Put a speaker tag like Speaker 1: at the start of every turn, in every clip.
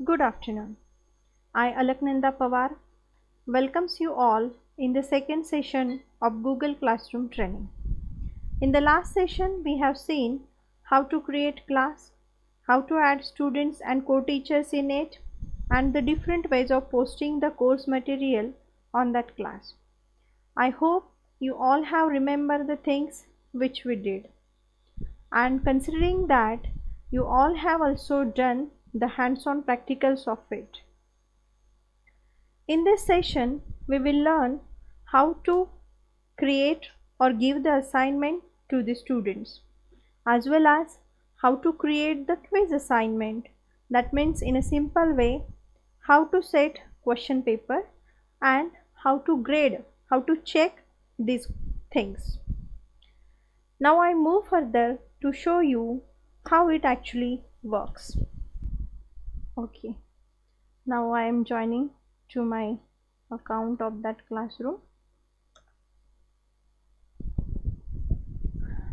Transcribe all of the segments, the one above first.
Speaker 1: Good afternoon. I, Alaknanda Pawar, welcomes you all in the second session of Google Classroom training. In the last session, we have seen how to create class, how to add students and co-teachers in it, and the different ways of posting the course material on that class. I hope you all have remembered the things which we did. And considering that you all have also done the hands-on practicals of it. In this session, we will learn how to create or give the assignment to the students, as well as how to create the quiz assignment. That means in a simple way, how to set question paper and how to grade, how to check these things. Now I move further to show you how it actually works. Okay, now I am joining to my account of that classroom.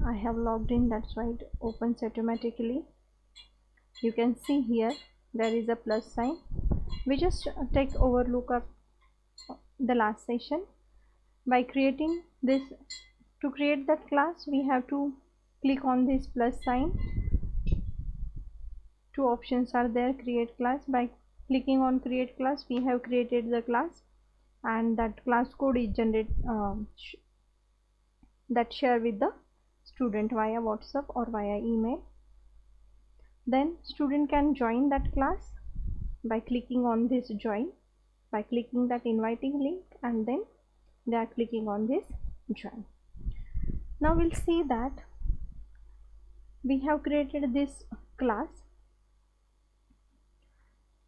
Speaker 1: I have logged in, that's why it opens automatically. You can see here there is a plus sign. We just take overlook of the last session by creating this. To create that class, we have to click on this plus sign. Two options are there: create class. By clicking on create class, we have created the class, and that class code is generated that share with the student via WhatsApp or via email. Then student can join that class by clicking on this join, by clicking that inviting link, and then they are clicking on this join. Now we'll see that we have created this class.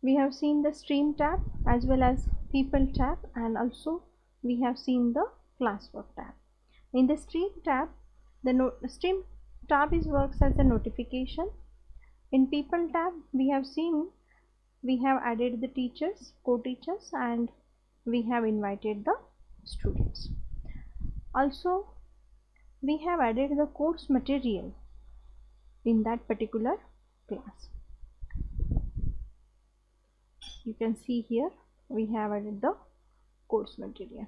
Speaker 1: We have seen the stream tab as well as people tab, and also we have seen the classwork tab. In the stream tab, the stream tab works as a notification. In people tab, we have seen we have added the teachers, co-teachers, and we have invited the students. Also, we have added the course material in that particular class. You can see here we have added the course material.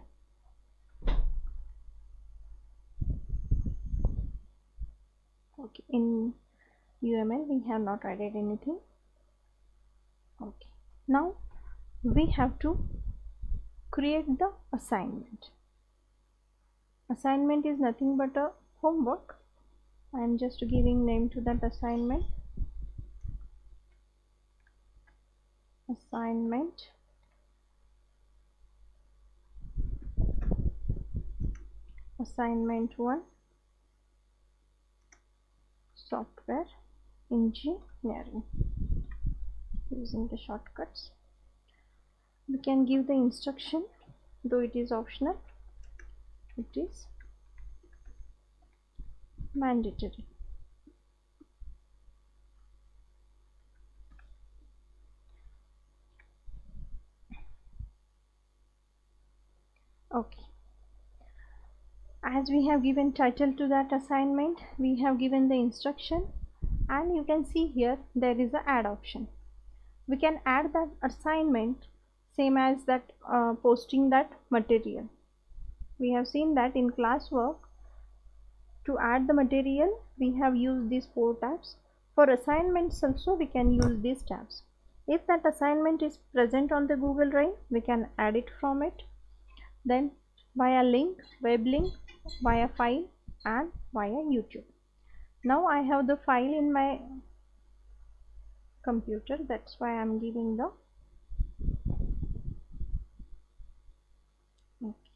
Speaker 1: Okay, in UML we have not added anything. Okay, now we have to create the assignment. Assignment is nothing but a homework. I am just giving name to that assignment. Assignment assignment 1, software engineering, using the shortcuts. We can give the instruction, though it is optional, it is mandatory. Okay, as we have given title to that assignment, we have given the instruction, and you can see here there is a add option. We can add that assignment same as that posting that material. We have seen that in classwork, to add the material we have used these 4 tabs. For assignments also we can use these tabs. If that assignment is present on the Google Drive, we can add it from it, then via link, web link, via file, and via YouTube. Now I have the file in my computer, that's why I am giving the okay.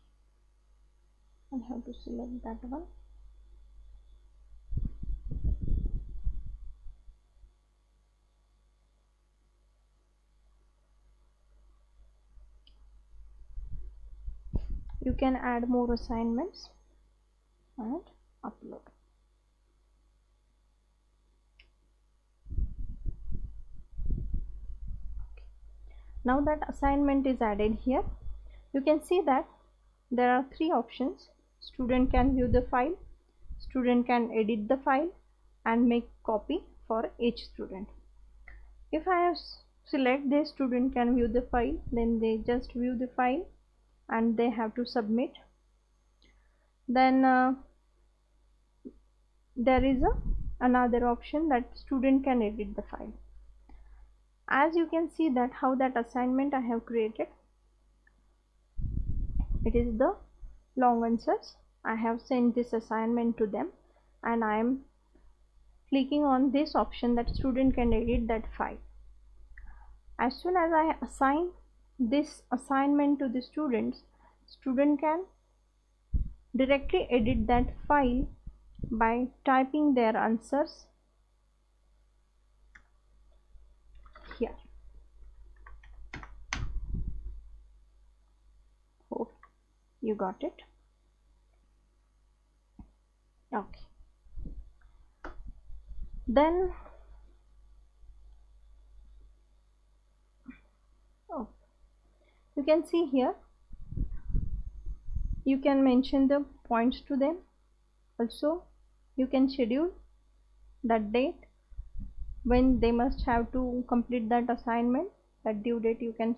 Speaker 1: I have to select that one. You can add more assignments and upload. Now that assignment is added here, you can see that there are 3 options. Student can view the file, student can edit the file, and make copy for each student. If I have select this, student can view the file, then they just view the file and they have to submit. Then there is another option that student can edit the file. As you can see that how that assignment I have created, it is the long answers. I have sent this assignment to them and I am clicking on this option that student can edit that file. As soon as I assign this assignment to the students, student can directly edit that file by typing their answers here. Hope you got it. Okay. Then you can see here, you can mention the points to them. Also you can schedule that date when they must have to complete that assignment. That due date you can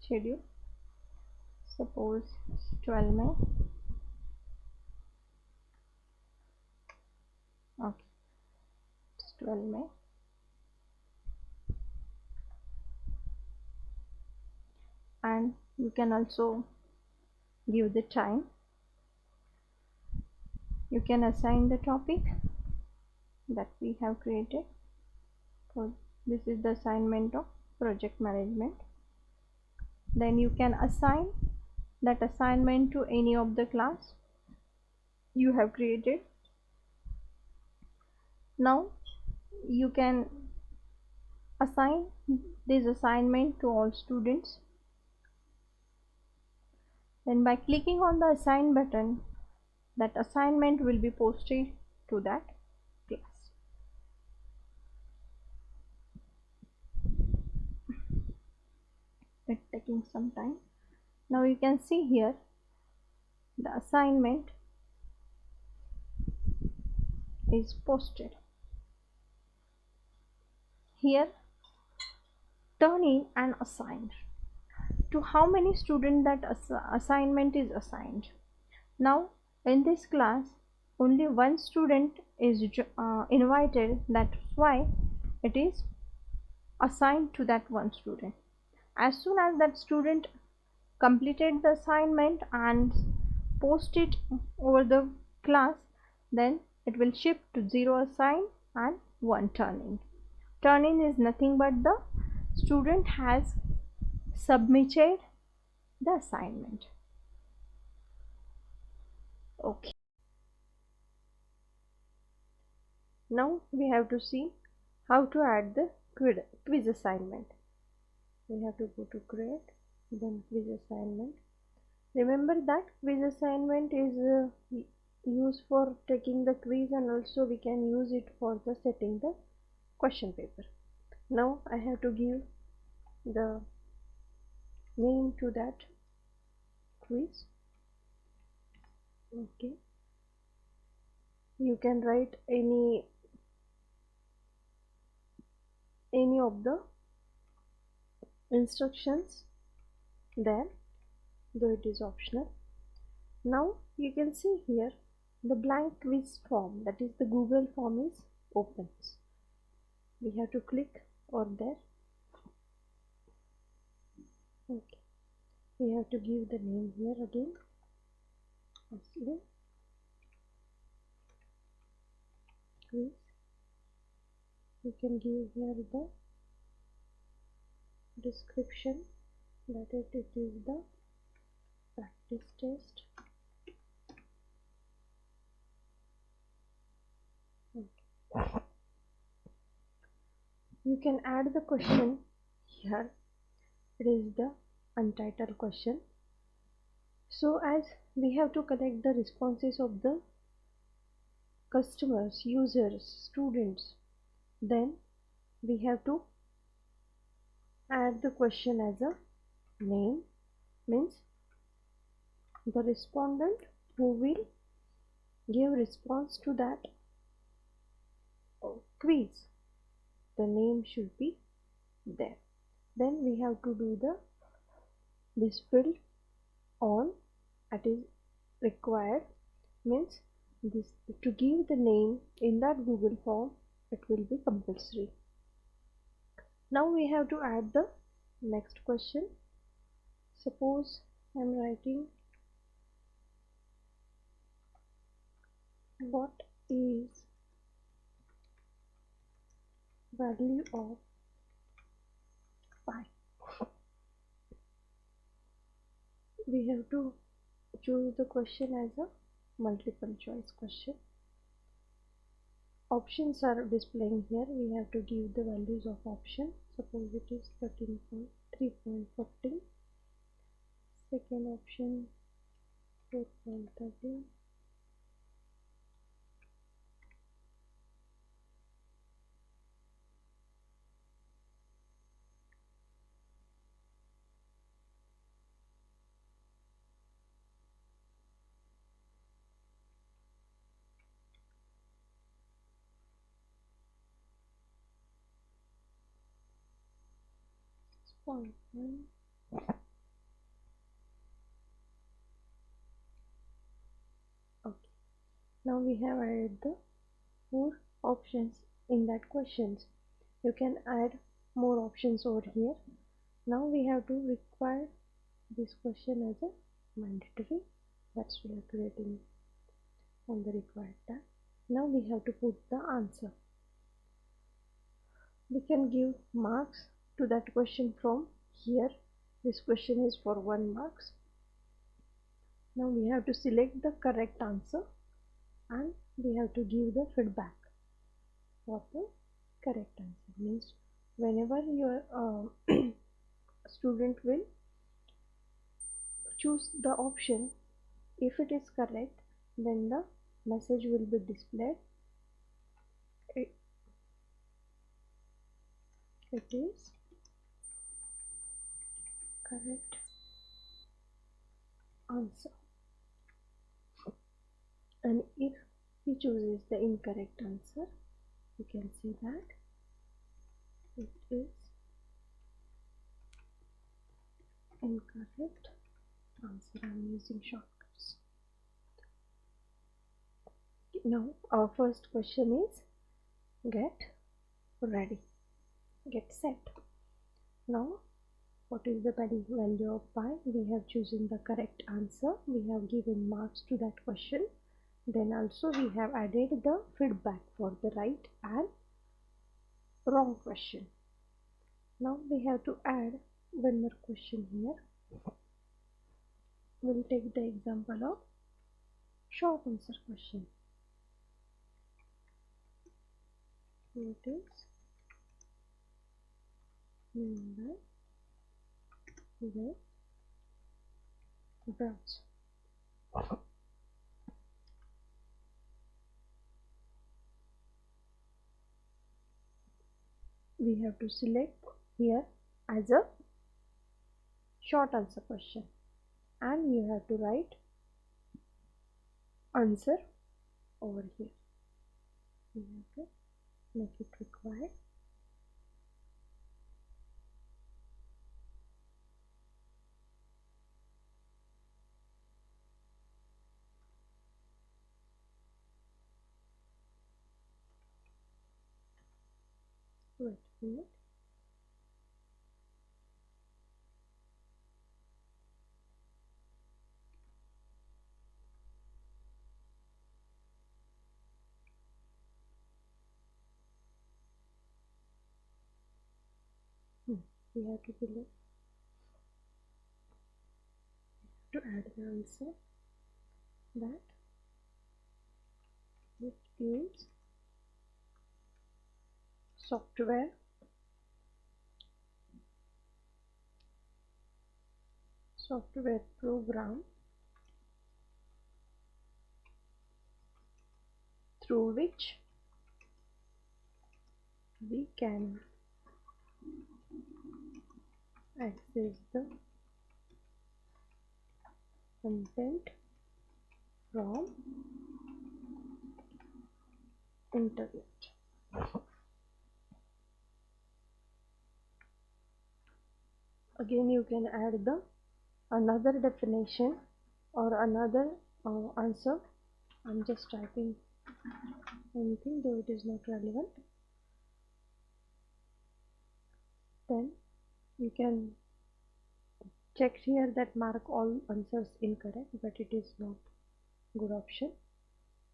Speaker 1: schedule. Suppose 12 May. Okay, it's 12 May. And you can also give the time. You can assign the topic that we have created. So this is the assignment of project management. Then you can assign that assignment to any of the class you have created. Now you can assign this assignment to all students. Then by clicking on the assign button, that assignment will be posted to that class. It's taking some time. Now you can see here the assignment is posted. Here turn in and assigned. To how many students that assignment is assigned? Now in this class only one student is invited, that's why it is assigned to that one student. As soon as that student completed the assignment and post it over the class, then it will shift to 0 assigned and 1 turn in. Turn in is nothing but the student has submitted the assignment. Okay. Now we have to see how to add the quiz assignment. We have to go to create, then quiz assignment. Remember that quiz assignment is used for taking the quiz, and also we can use it for the setting the question paper. Now I have to give the name to that quiz. Okay, you can write any of the instructions there, though it is optional. Now you can see here the blank quiz form, that is the Google form, is opens. We have to click on there. Okay, we have to give the name here again. Quiz. You can give here the description, that it is the practice test. Okay. You can add the question here. It is the untitled question. So as we have to collect the responses of the customers, users, students, then we have to add the question as a name, means the respondent who will give response to that quiz. the name should be there. Then we have to do this field on that is required, means this to give the name in that Google form, it will be compulsory. Now we have to add the next question. Suppose I am writing what is value of pi. We have to choose the question as a multiple choice question. Options are displaying here. We have to give the values of option. Suppose it is 13.3.14, second option 4.13, point one. Okay. Now we have added the 4 options in that questions. You can add more options over here. Now we have to require this question as a mandatory. That's we are creating on the required tab. Now we have to put the answer. We can give marks to that question from here. This question is for 1 marks. Now we have to select the correct answer and we have to give the feedback for the correct answer. Means whenever your student will choose the option, if it is correct, then the message will be displayed. It is correct answer. And if he chooses the incorrect answer, you can say that it is incorrect answer. I am using shortcuts. Now our first question is get ready, get set. Now what is the value of pi? We have chosen the correct answer. We have given marks to that question. Then also we have added the feedback for the right and wrong question. Now we have to add one more question here. We'll take the example of short answer question. What is mean by the branch? We have to select here as a short answer question and you have to write answer over here. We have to make it required. Wait a minute. We have to select to add the answer that it is software program through which we can access the content from internet. Again you can add the another definition or another answer. I'm just typing anything though it is not relevant. Then you can check here that mark all answers incorrect, but it is not good option,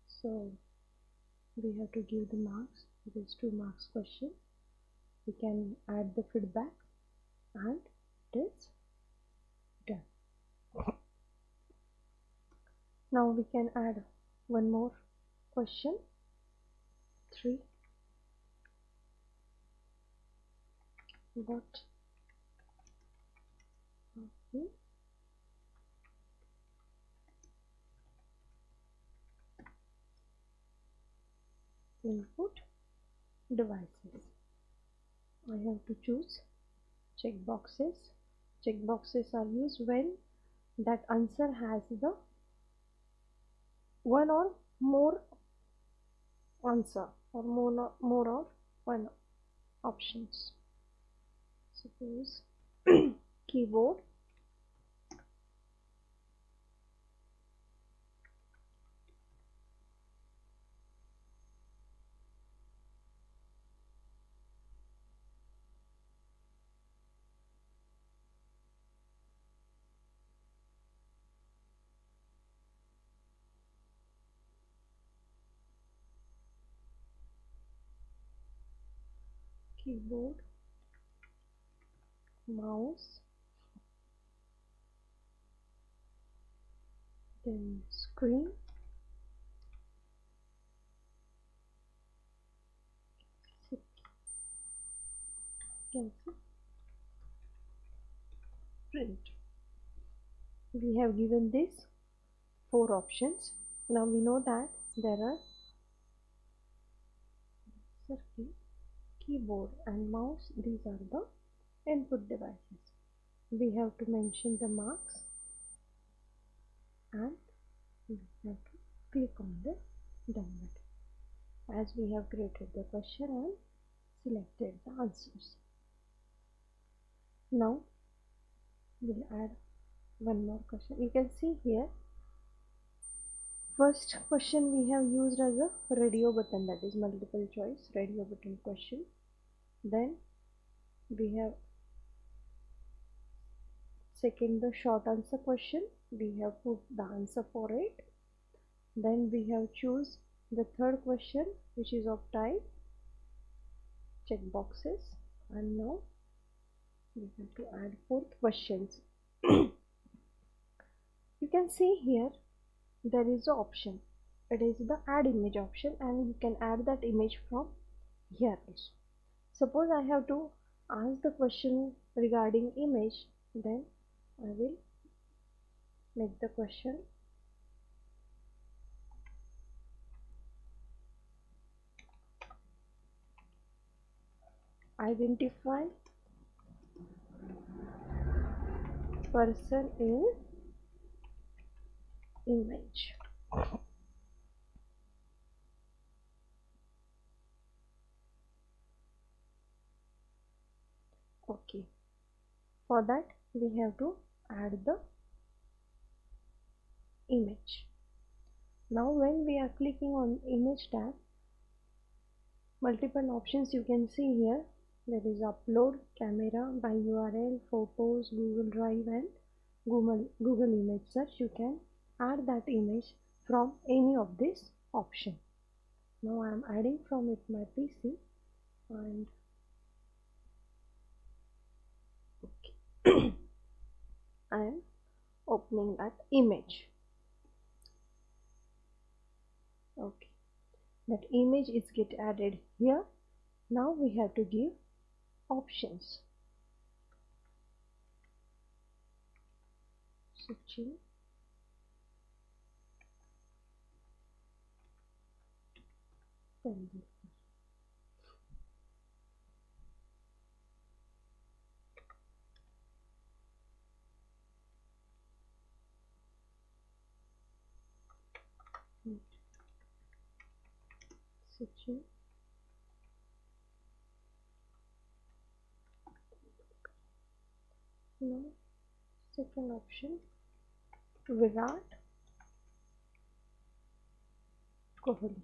Speaker 1: so we have to give the marks. It is 2 marks question. We can add the feedback and it is done. Now we can add one more question, 3. What are the input devices? I have to choose check boxes. Check boxes are used when that answer has the one or more answer or more or one options. Suppose keyboard, keyboard, mouse, then screen, cancel, print. We have given these 4 options. Now we know that there are circuit, keyboard and mouse. These are the input devices. We have to mention the marks and we have to click on the done button as we have created the question and selected the answers. Now we'll add one more question. You can see here, first question we have used as a radio button, that is multiple choice radio button question. Then we have second the short answer question, we have put the answer for it. Then we have choose the third question which is of type check boxes, and now we have to add 4th questions. You can see here there is an option, it is the add image option, and you can add that image from here also. Suppose I have to ask the question regarding image, then I will make the question identify person in image. Okay, for that we have to add the image. Now when we are clicking on image tab, multiple options you can see here. There is upload, camera, by URL, photos, Google Drive and Google Image Search. You can add that image from any of this option. Now I am adding from it my PC and okay. I am opening that image. Okay, that image is get added here. Now we have to give options. Searching, searching, Now second option, Virat Kohli.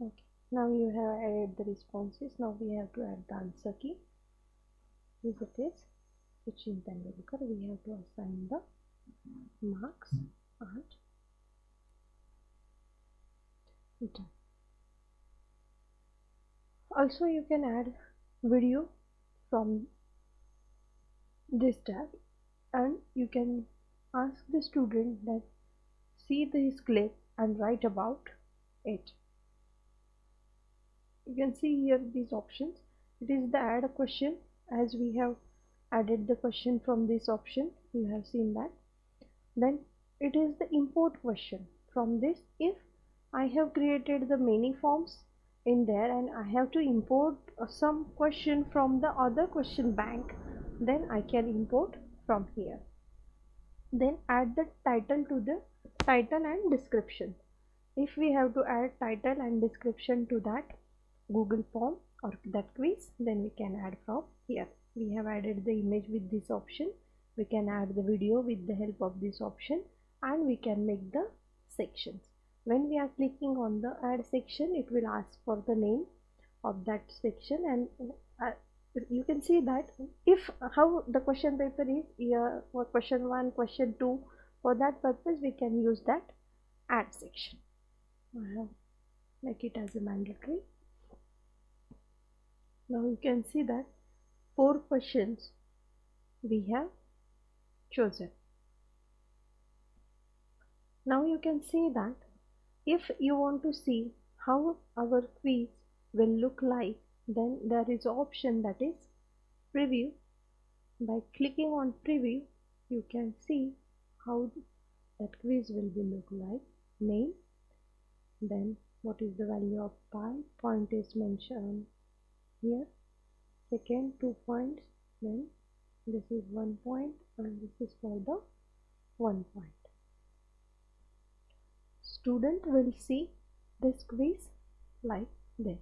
Speaker 1: Okay, now you have added the responses. Now we have to add the answer key. This it is Sachin Tendulkar. We have to assign the marks and done. Also you can add video from this tab, and you can ask the student that see this clip and write about it. You can see here these options. It is the add a question, as we have added the question from this option, you have seen that. Then it is the import question. From this, if I have created the many forms in there and I have to import some question from the other question bank, then I can import from here. Then add the title to the title and description. If we have to add title and description to that Google form or that quiz, then we can add from here. We have added the image with this option. We can add the video with the help of this option, and we can make the sections. When we are clicking on the add section, it will ask for the name of that section, and you can see that if how the question paper is here for question 1, question 2, for that purpose we can use that add section. Make it as a mandatory. Now you can see that 4 questions we have chosen. Now you can see that if you want to see how our quiz will look like, then there is an option that is preview. By clicking on preview, you can see how that quiz will be look like. Name, then what is the value of pi, point is mentioned here, second 2 points, then this is 1 point, and this is for the 1 point. Student will see this quiz like this.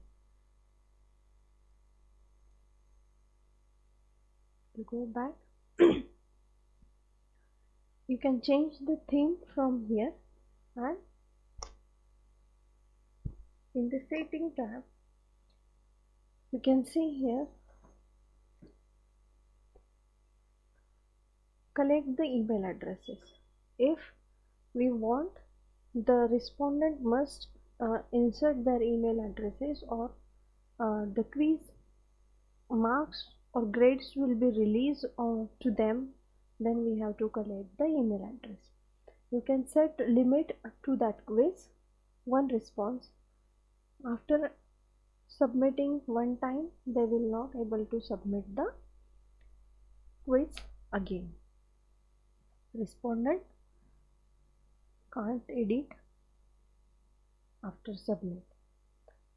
Speaker 1: To go back, you can change the theme from here, and in the setting tab you can see here collect the email addresses. If we want, the respondent must insert their email addresses, or the quiz marks or grades will be released to them, then we have to collect the email address. You can set limit to that quiz, 1 response. After submitting 1 time, they will not able to submit the quiz again. Respondent can't edit after submit.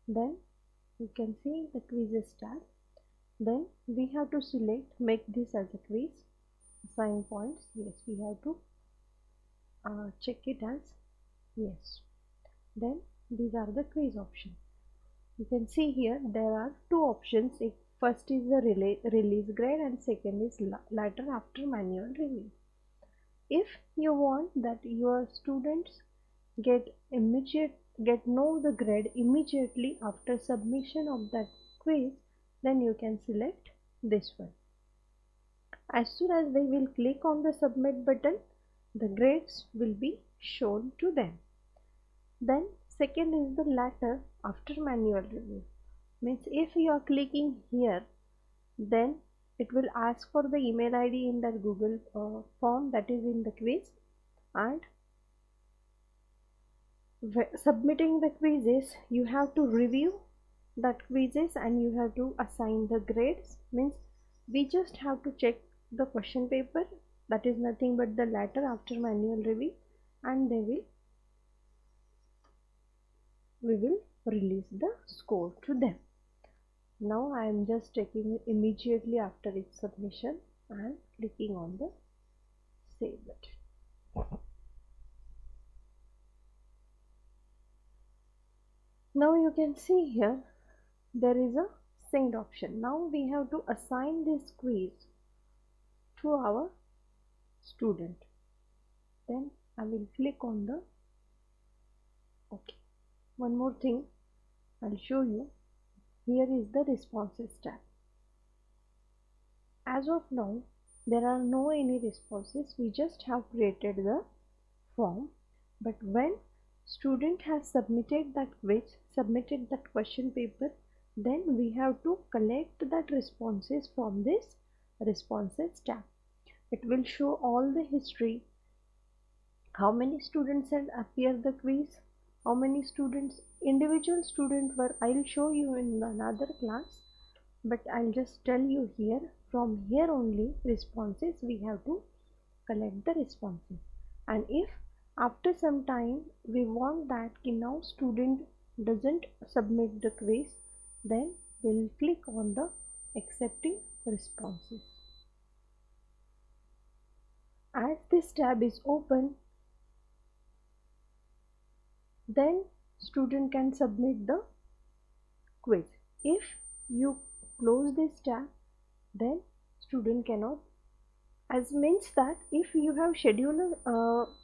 Speaker 1: Then you can see the quizzes tab. Then we have to select make this as a quiz, assign points. Yes, we have to check it as yes. Then these are the quiz options. You can see here there are 2 options. First is the release grade, and second is later after manual review. If you want that your students get know the grade immediately after submission of that quiz, then you can select this one. As soon as they will click on the submit button, the grades will be shown to them. Then second is the later after manual review. Means if you are clicking here, then it will ask for the email ID in that Google form that is in the quiz, and submitting the quizzes you have to review that quizzes and you have to assign the grades. Means we just have to check the question paper, that is nothing but the later after manual review, and we will release the score to them. Now I am just taking it immediately after its submission and clicking on the save button. Now you can see here there is a send option. Now we have to assign this quiz to our student. Then I will click on the OK. One more thing I'll show you. Here is the responses tab. As of now there are no any responses. We just have created the form, but when student has submitted that quiz, submitted that question paper, then we have to collect that responses from this responses tab. It will show all the history, how many students had appeared the quiz, how many students, individual student were. I'll show you in another class, but I'll just tell you here, from here only responses we have to collect the responses. And if after some time we want that now student doesn't submit the quiz, then we'll click on the accepting responses. As this tab is open, then student can submit the quiz. If you close this tab, then student cannot, as means that if you have scheduled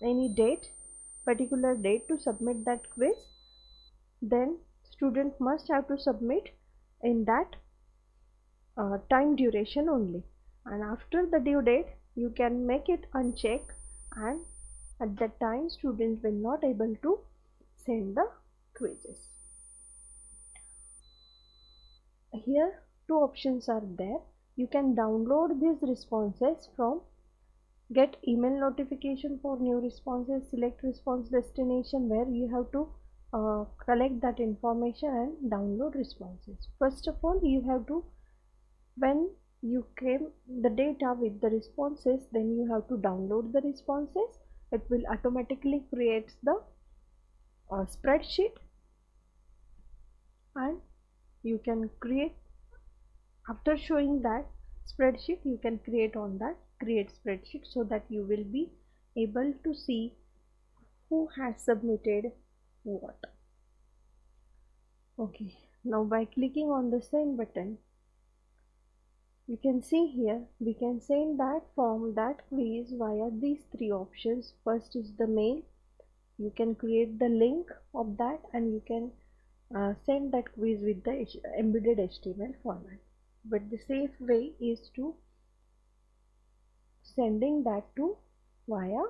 Speaker 1: any date, particular date to submit that quiz, then student must have to submit in that time duration only, and after the due date you can make it uncheck, and at that time students will not able to send the quizzes. Here two options are there. You can download these responses from get email notification for new responses, select response destination, where you have to collect that information and download responses. First of all, you have to, when you came the data with the responses, then you have to download the responses. It will automatically create the spreadsheet, and you can create, after showing that spreadsheet, you can create on that create spreadsheet, so that you will be able to see who has submitted what. Okay, now by clicking on the send button, you can see here we can send that form, that quiz, via these three options. First is the mail. You can create the link of that, and you can send that quiz with the embedded HTML format. But the safe way is to sending that to via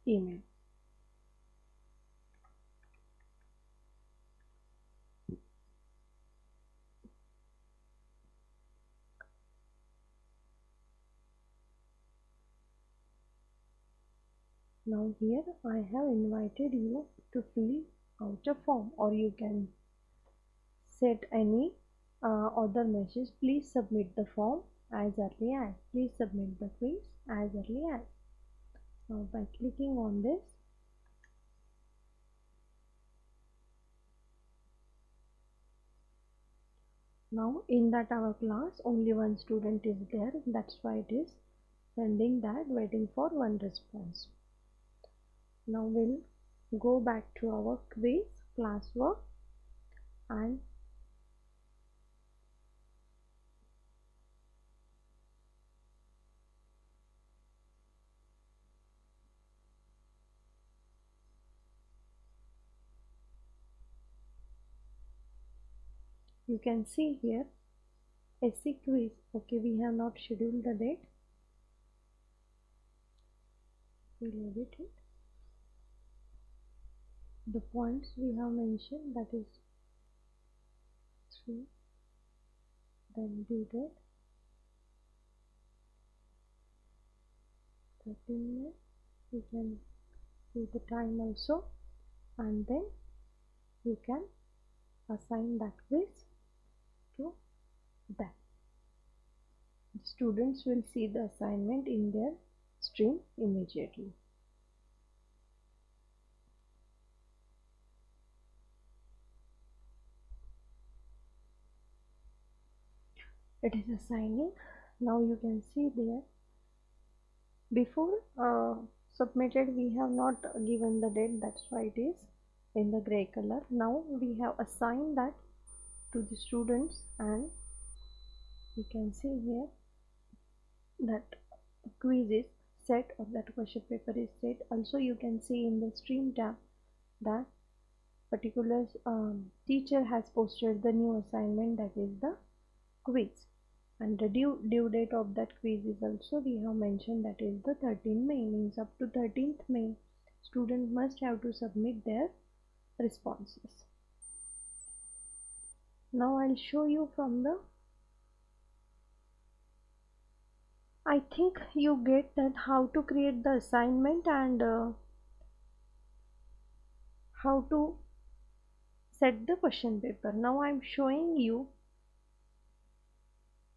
Speaker 1: email. Now here I have invited you to fill out a form, or you can set any other message. Please submit the form as early as, please submit the quiz as early as. Now by clicking on this, now in that our class only one student is there, that's why it is sending that, waiting for one response. Now we'll go back to our quiz classwork, and you can see here SC quiz. Okay, we have not scheduled the date. We'll edit it. The points we have mentioned, that is 3, then due date 13 May. You can do the time also, and then you can assign that quiz to them. The students will see the assignment in their stream immediately. it is assigning. Now you can see there, before submitted we have not given the date, that's why it is in the gray color. Now we have assigned that to the students, and you can see here that quiz is set, or that question paper is set. Also you can see in the stream tab that particular teacher has posted the new assignment, that is the quiz, and the due date of that quiz is also we have mentioned, that is the 13th May. Means up to 13th May student must have to submit their responses. Now I'll show you from the, I think you get that how to create the assignment and how to set the question paper. Now I'm showing you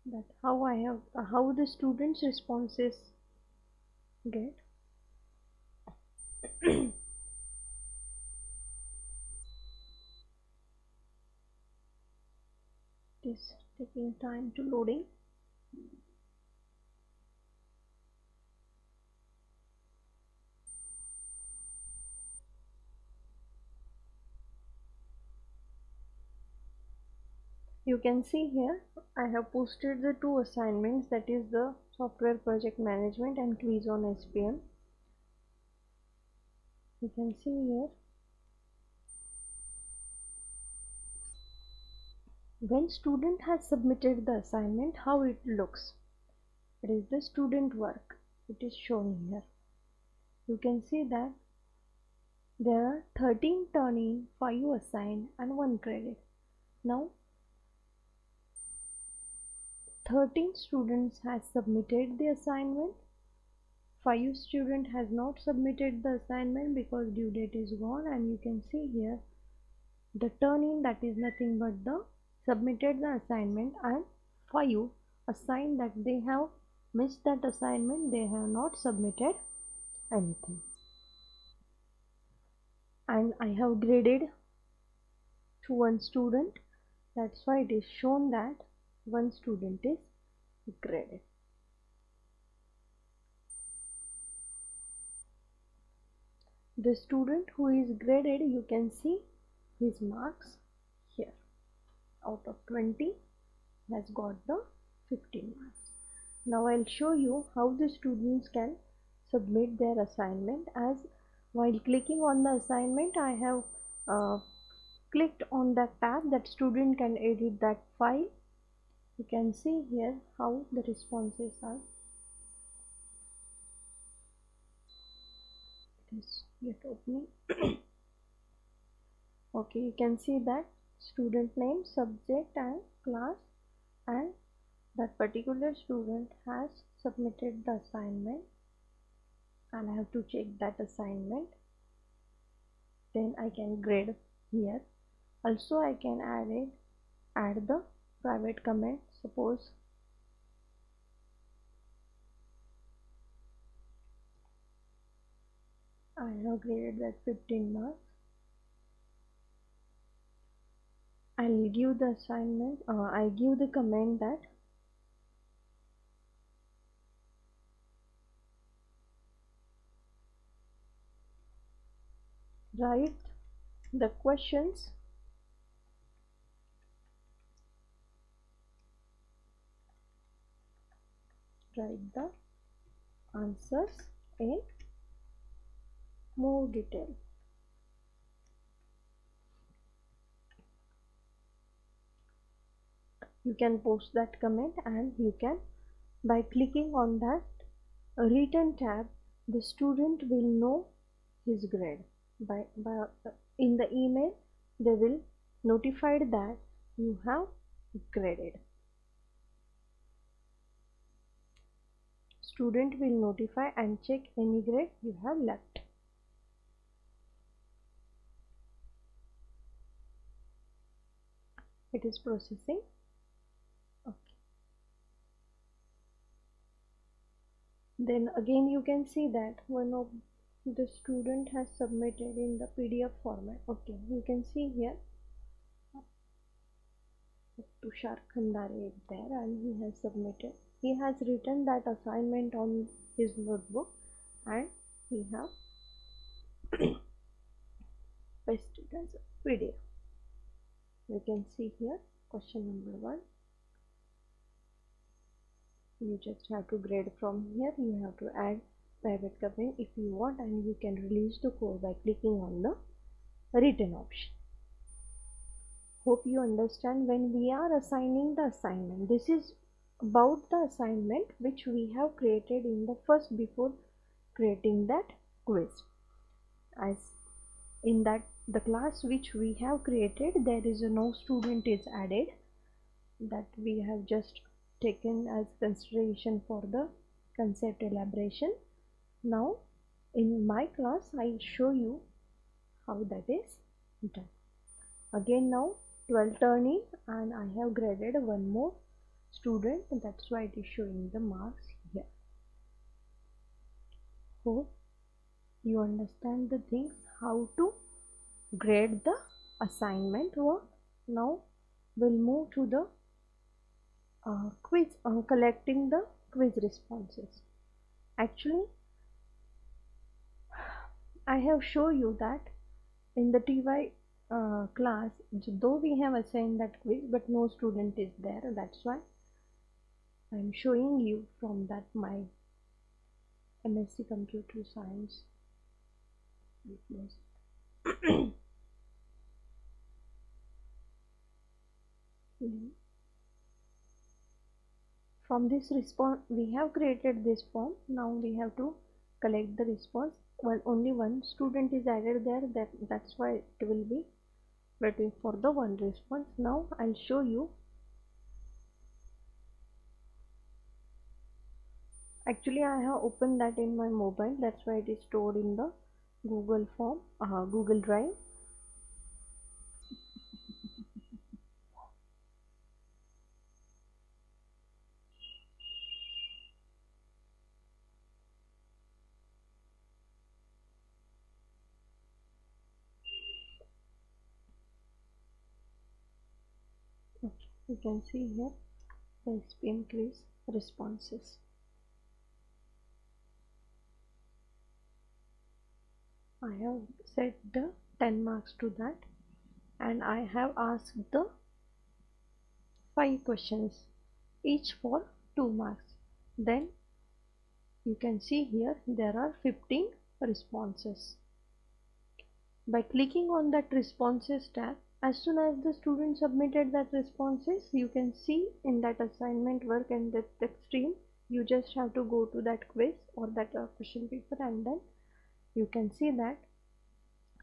Speaker 1: that how the students responses get. It is taking time to loading. You can see here I have posted the two assignments, that is the software project management and quiz on SPM. You can see here, when student has submitted the assignment, how it looks. It is the student work, it is shown here. You can see that there are 13 turning, 5 assigned and 1 credit. Now 13 students has submitted the assignment, 5 student has not submitted the assignment because due date is gone, and you can see here the turn in, that is nothing but the submitted the assignment, and 5 assigned that they have missed that assignment, they have not submitted anything. And I have graded to 1 student, that's why it is shown that 1 student is graded. The student who is graded, you can see his marks here. Out of 20 has got the 15 marks. Now I'll show you how the students can submit their assignment. As while clicking on the assignment, I have clicked on that tab that student can edit that file. You can see here how the responses are. It is yet opening. Okay, you can see that student name, subject and class, and that particular student has submitted the assignment, and I have to check that assignment. Then I can grade here. Also I can add the private comment. Suppose I have graded that 15 marks. I'll give the assignment, I give the comment that write the questions write the answers in more detail. You can post that comment, and you can, by clicking on that written tab, the student will know his grade. By in the email they will notified that you have graded. Student will notify and check any grade you have left. It is processing. Okay. Then again you can see that one of the student has submitted in the PDF format. Okay, you can see here Tushar Khandare is there, and he has submitted. He has written that assignment on his notebook, and he have pasted as a PDF. You can see here question number 1. You just have to grade from here. You have to add private comment if you want, and you can release the code by clicking on the written option. Hope you understand. When we are assigning the assignment, this is about the assignment which we have created in the first before creating that quiz. As in that the class which we have created, there is no student is added, that we have just taken as consideration for the concept elaboration. Now in my class I show you how that is done. Again now 12 turning, and I have graded one more student, that's why it is showing the marks here. Hope you understand the things how to grade the assignment work. Now we'll move to the quiz, collecting the quiz responses. Actually I have shown you that in the TY class, though we have assigned that quiz, but no student is there, that's why I am showing you from that my MSc Computer Science. From this response we have created this form. Now we have to collect the response. Only one student is added there, that's why it will be waiting for the one response. Now I'll show you. Actually I have opened that in my mobile, that's why it is stored in the Google form, Google Drive. Okay, you can see here the SPM quiz responses. I have set the 10 marks to that, and I have asked the 5 questions, each for 2 marks. Then you can see here there are 15 responses. By clicking on that responses tab, as soon as the student submitted that responses, you can see in that assignment work and that stream, you just have to go to that quiz or that question paper, and then you can see that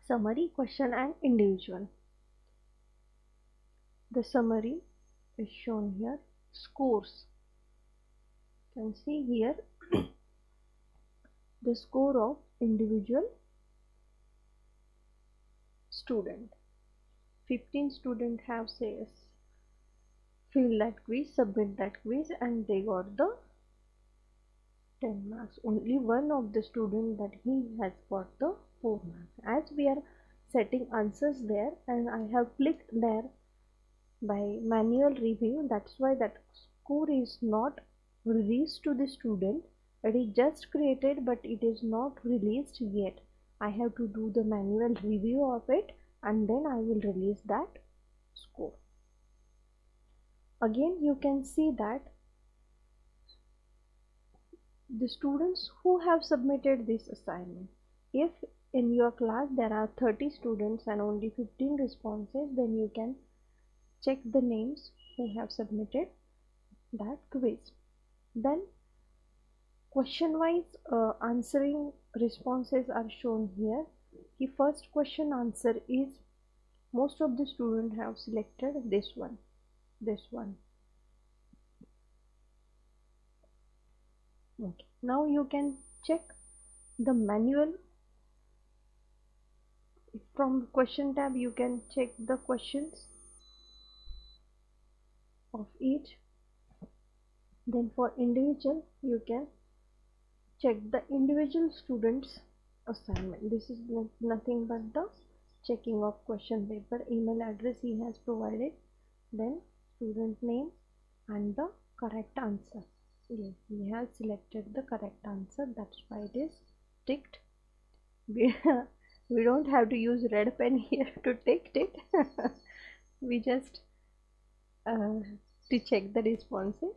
Speaker 1: summary, question and individual. The summary is shown here. Scores, you can see here the score of individual student. 15 students have says fill that quiz, submit that quiz, and they got the 10 marks. Only one of the student that he has got the 4 marks. As we are setting answers there, and I have clicked there by manual review, that's why that score is not released to the student. It is just created, but it is not released yet. I have to do the manual review of it, and then I will release that score. Again you can see that the students who have submitted this assignment, if in your class there are 30 students and only 15 responses, then you can check the names who have submitted that quiz. Then question wise answering responses are shown here. The first question answer is, most of the students have selected this one. Okay, now you can check the manual. From question tab you can check the questions of each. Then for individual you can check the individual students assignment. This is nothing but the checking of question paper, email address he has provided. Then student name and the correct answer. Yes, we have selected the correct answer, that's why it is ticked. We, we don't have to use red pen here to tick it. We just to check the responses,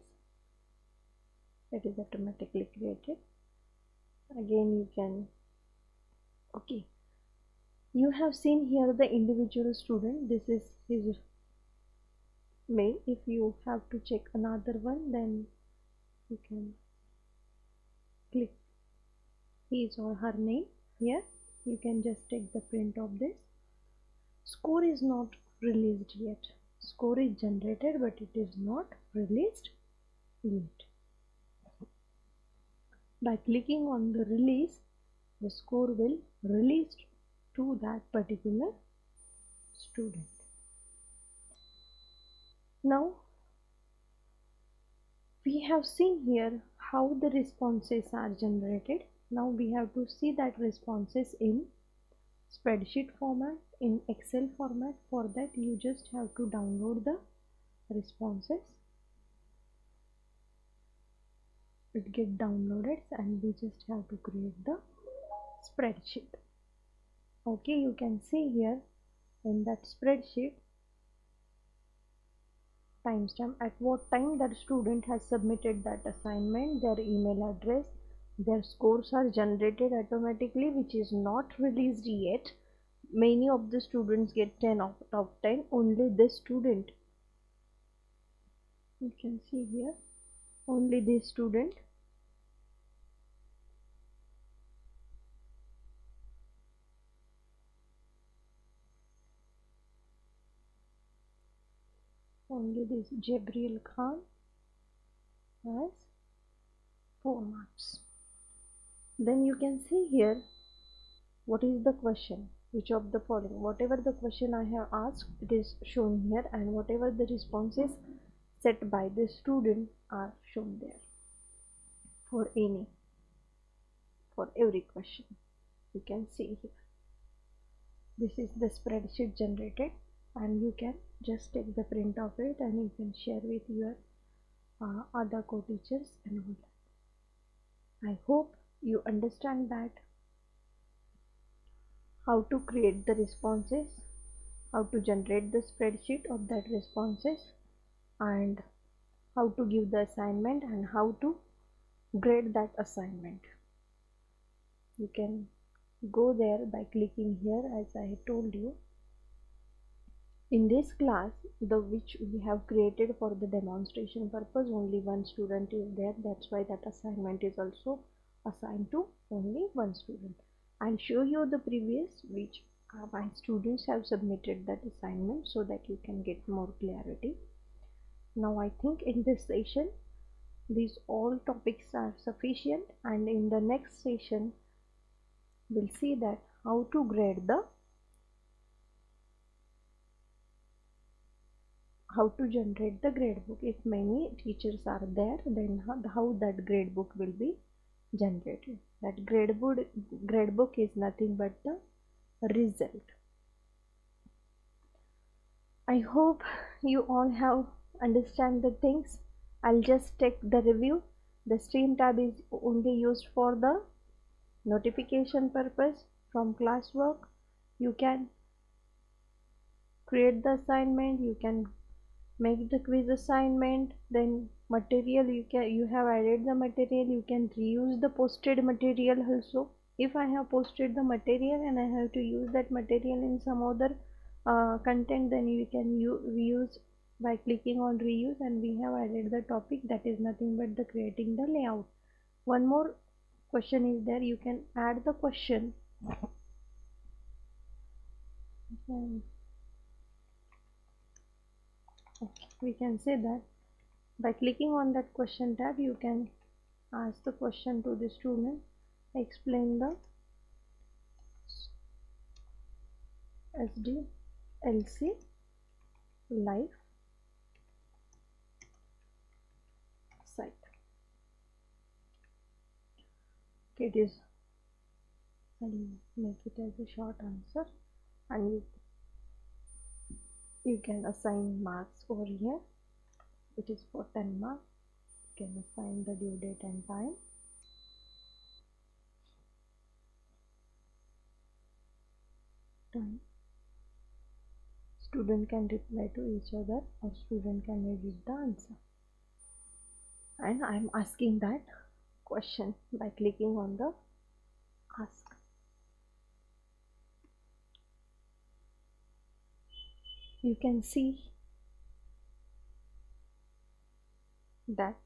Speaker 1: it is automatically created. Again you can, okay, you have seen here the individual student, this is his mail. If you have to check another one, then you can click his or her name here. You can just take the print of this. Score is not released yet. Score is generated but it is not released yet. By clicking on the release, the score will release to that particular student. Now we have seen here how the responses are generated. Now we have to see that responses in spreadsheet format, in Excel format. For that you just have to download the responses. It get downloaded and we just have to create the spreadsheet. Okay, you can see here in that spreadsheet timestamp, at what time that student has submitted that assignment, their email address, their scores are generated automatically, which is not released yet. Many of the students get 10 out of 10, only this student, you can see here, only this student only this Jabriel Khan has 4 marks. Then you can see here what is the question, which of the following, whatever the question I have asked, it is shown here, and whatever the responses set by the student are shown there for every question. You can see here, this is the spreadsheet generated, and you can just take the print of it and you can share with your other co-teachers and all that. I hope you understand that how to create the responses, how to generate the spreadsheet of that responses, and how to give the assignment and how to grade that assignment. You can go there by clicking here, as I told you. In this class, the which we have created for the demonstration purpose, only one student is there, that's why that assignment is also assigned to only one student. I'll show you the previous which my students have submitted that assignment so that you can get more clarity. Now I think in this session these all topics are sufficient, and in the next session we'll see that how to grade the, how to generate the gradebook. If many teachers are there, then how that gradebook will be generated. That gradebook is nothing but the result. I hope you all have understand the things. I'll just take the review. The stream tab is only used for the notification purpose from classwork. You can create the assignment, you can make the quiz assignment, then material, you have added the material, you can reuse the posted material also. If I have posted the material and I have to use that material in some other content, then you can reuse by clicking on reuse, and we have added the topic, that is nothing but the creating the layout. One more question is there, you can add the question. We can say that by clicking on that question tab, you can ask the question to the student, explain the SDLC life site. Okay, it is, I'll make it as a short answer, and you can assign marks over here. it is for 10 marks. You can assign the due date and time. Student can reply to each other or student can edit the answer. And I am asking that question by clicking on the ask. You can see that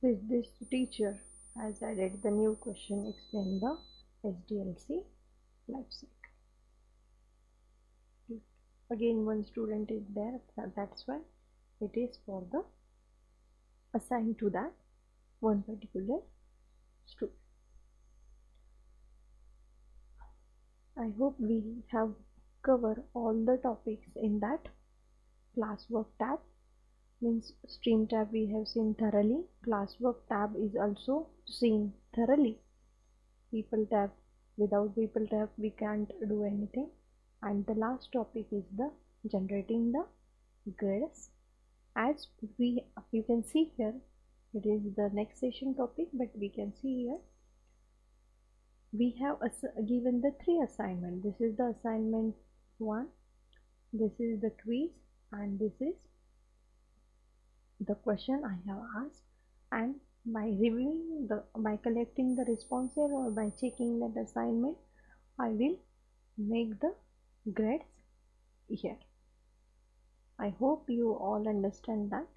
Speaker 1: this teacher has added the new question, explain the SDLC life cycle. Again, one student is there, that's why it is for the assigned to that one particular student. I hope we have covered all the topics in that classwork tab. Means stream tab we have seen thoroughly, classwork tab is also seen thoroughly. People tab, without people tab we can't do anything. And the last topic is the generating the grades. As you can see here, it is the next session topic, but we can see here we have given the 3 assignment. This is the assignment 1, this is the quiz, and this is the question I have asked. And by reviewing by collecting the responses or by checking that assignment, I will make the grades here. I hope you all understand that.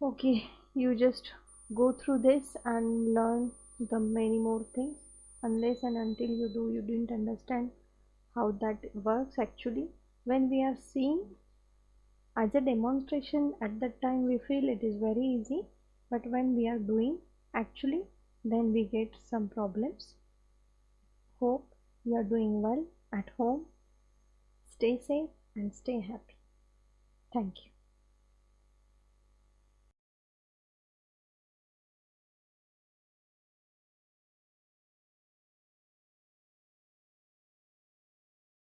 Speaker 1: Okay, you just go through this and learn the many more things. Unless and until you didn't understand how that works actually. When we are seeing as a demonstration at that time we feel it is very easy, but when we are doing actually, then we get some problems. Hope you are doing well at home. Stay safe and stay happy. Thank you.